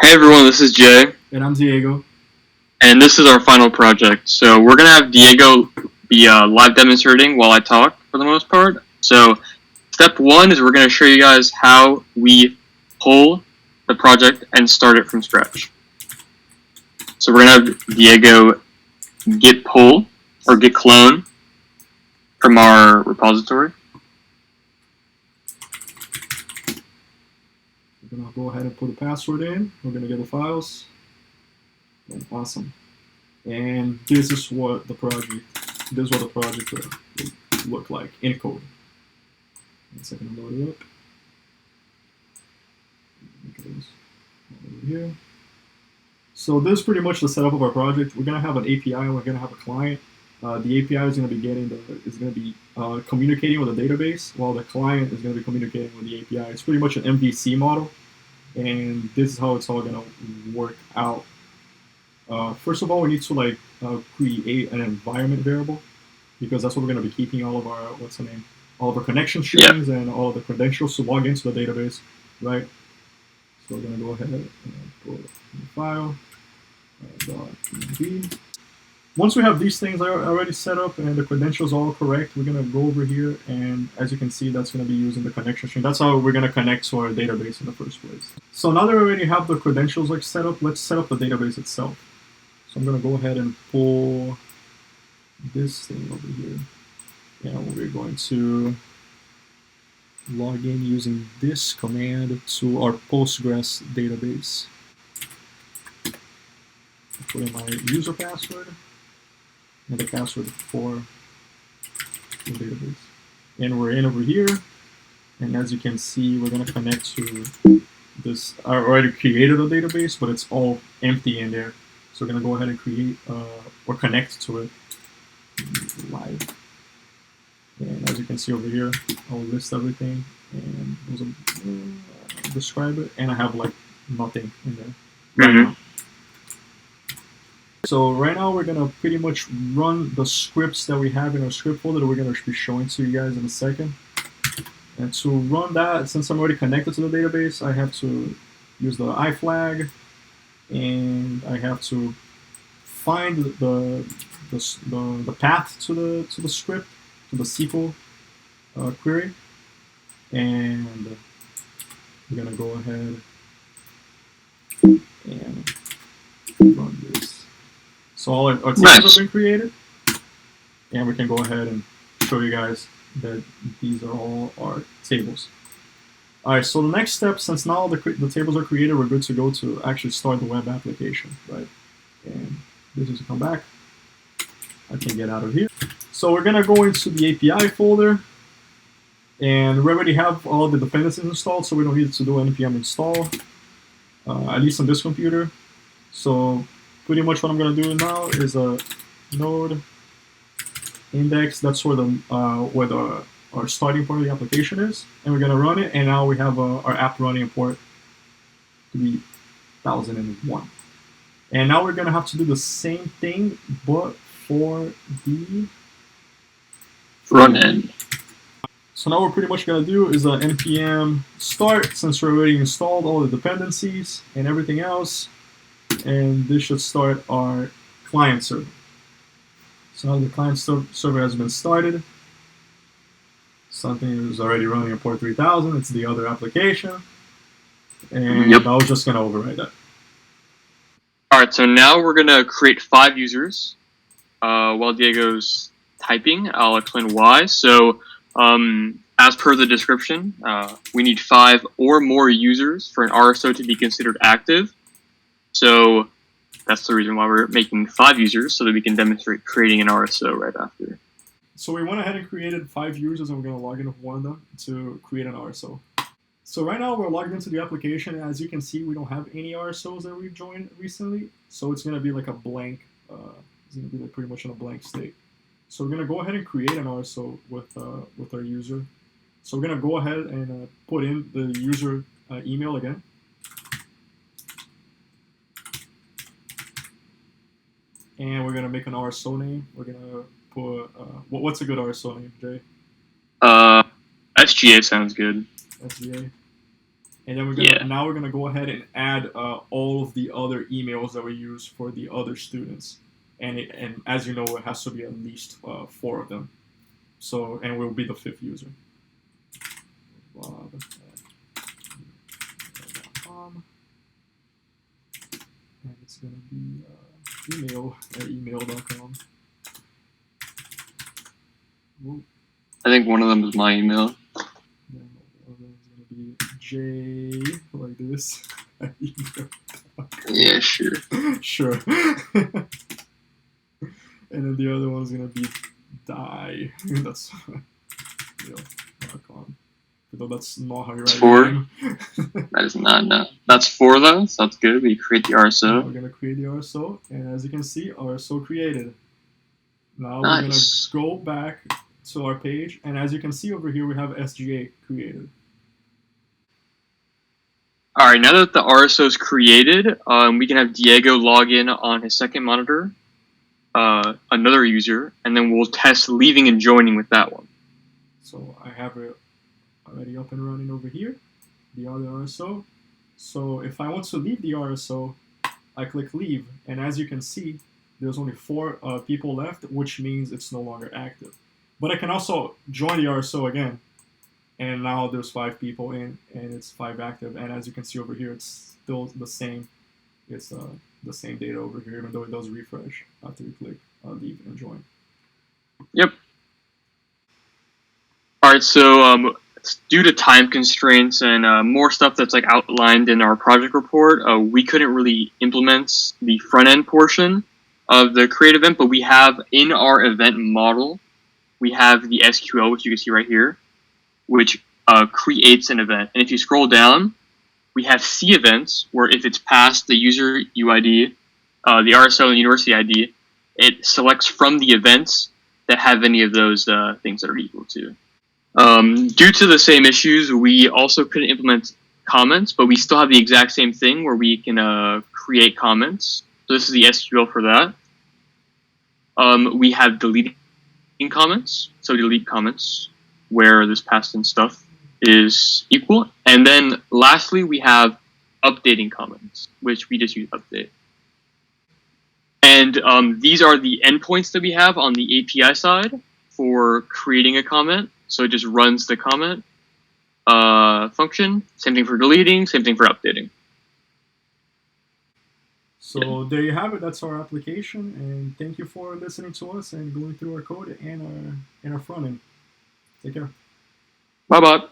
Hey everyone, this is Jay, And I'm Diego. and this is our final project. So we're gonna have Diego be live demonstrating while I talk for the most part. So step one is we're gonna show you guys how we pull the project and start it from scratch. So we're gonna have Diego git pull or git clone from our repository. We're gonna go ahead and put a password in. We're gonna get the files. And awesome. And this is what the project will look like in code. 1 second to load it up. Look at this over here. So this is pretty much the setup of our project. We're gonna have an API and we're gonna have a client. The API is gonna be communicating with the database, while the client is gonna be communicating with the API. It's pretty much an MVC model, and this is how it's all gonna work out. First of all, we need to create an environment variable, because that's what we're gonna be keeping all of our all of our connection strings and all of the credentials to log into the database, right? So we're gonna go ahead and put the file .png. Once we have these things already set up and the credentials all correct, we're going to go over here, and as you can see, that's going to be using the connection string. That's how we're going to connect to our database in the first place. So now that we already have the credentials set up, let's set up the database itself. So I'm going to go ahead and pull this thing over here, and we're going to log in using this command to our Postgres database. Put in my user password and the password for the database. And we're in over here, and as you can see, we're going to connect to this. I already created a database, but it's all empty in there. So we're going to go ahead and create or connect to it live. And as you can see over here, I'll list everything and describe it, and I have like nothing in there right now. So right now we're going to pretty much run the scripts that we have in our script folder that we're going to be showing to you guys in a second. And to run that, since I'm already connected to the database, I have to use the iflag, and I have to find the path to the script, to the SQL query, and we're going to go ahead and run this. So all our tables have been created, and we can go ahead and show you guys that these are all our tables. All right, so the next step, since now the tables are created, we're good to go to actually start the web application, right? And this is to come back. I can get out of here. So we're gonna go into the API folder, and we already have all the dependencies installed, so we don't need to do npm install, at least on this computer. So pretty much what I'm going to do now is a node index. That's where our starting point of the application is, and we're going to run it. And now we have our app running in port 3001. And now we're going to have to do the same thing, but for the Front end. So now what we're pretty much going to do is npm start, since we already installed all the dependencies and everything else. And this should start our client server. So now the client server has been started. Something is already running in port 3000. It's the other application. And I was just going to override that. All right, so now we're going to create 5 users. While Diego's typing, I'll explain why. So as per the description, we need 5 or more users for an RSO to be considered active. So that's the reason why we're making 5 users, so that we can demonstrate creating an RSO right after. So we went ahead and created 5 users, and we're going to log in with one of them to create an RSO. So right now we're logged into the application, and as you can see, we don't have any RSOs that we've joined recently. So it's going to be like a blank, it's going to be like pretty much in a blank state. So we're going to go ahead and create an RSO with our user. So we're going to go ahead and put in the user email again. And we're going to make an RSO name. We're going to put, what's a good RSO name, Jay? SGA sounds good. SGA. And then we're gonna go ahead and add all of the other emails that we use for the other students. And as you know, it has to be at least 4 of them. So, and we'll be the 5th user. Bob@gmail.com. And it's gonna be email at email.com. I think one of them is my email. Then the other one's gonna be J like this. Yeah, sure. Sure. And then the other one's gonna be die. That's .com. Though that's not how you write it. That is not, no. That's 4 though, so that's good. We create the RSO. We're gonna create the RSO, and as you can see, RSO created. Now Nice. We're gonna go back to our page, and as you can see over here, we have SGA created. All right, now that the RSO is created, we can have Diego log in on his second monitor, another user, and then we'll test leaving and joining with that one. So I have it already up and running over here, the other RSO. So if I want to leave the RSO, I click leave, and as you can see, there's only 4 people left, which means it's no longer active. But I can also join the RSO again, and now there's 5 people in, and it's 5 active. And as you can see over here, it's still the same. It's the same data over here, even though it does refresh after you click leave and join. Yep. All right, so due to time constraints and more stuff that's like outlined in our project report, we couldn't really implement the front end portion of the create event, but we have in our event model, we have the SQL, which you can see right here, which creates an event. And if you scroll down, we have C events, where if it's past the user UID, the RSO and university ID, it selects from the events that have any of those things that are equal to. Due to the same issues, we also couldn't implement comments, but we still have the exact same thing where we can create comments. So this is the SQL for that. We have deleting comments, so delete comments where this past and stuff is equal. And then lastly, we have updating comments, which we just use update. And these are the endpoints that we have on the API side for creating a comment. So it just runs the comment function. Same thing for deleting, same thing for updating. So there you have it. That's our application. And thank you for listening to us and going through our code and our front end. Take care. Bye-bye.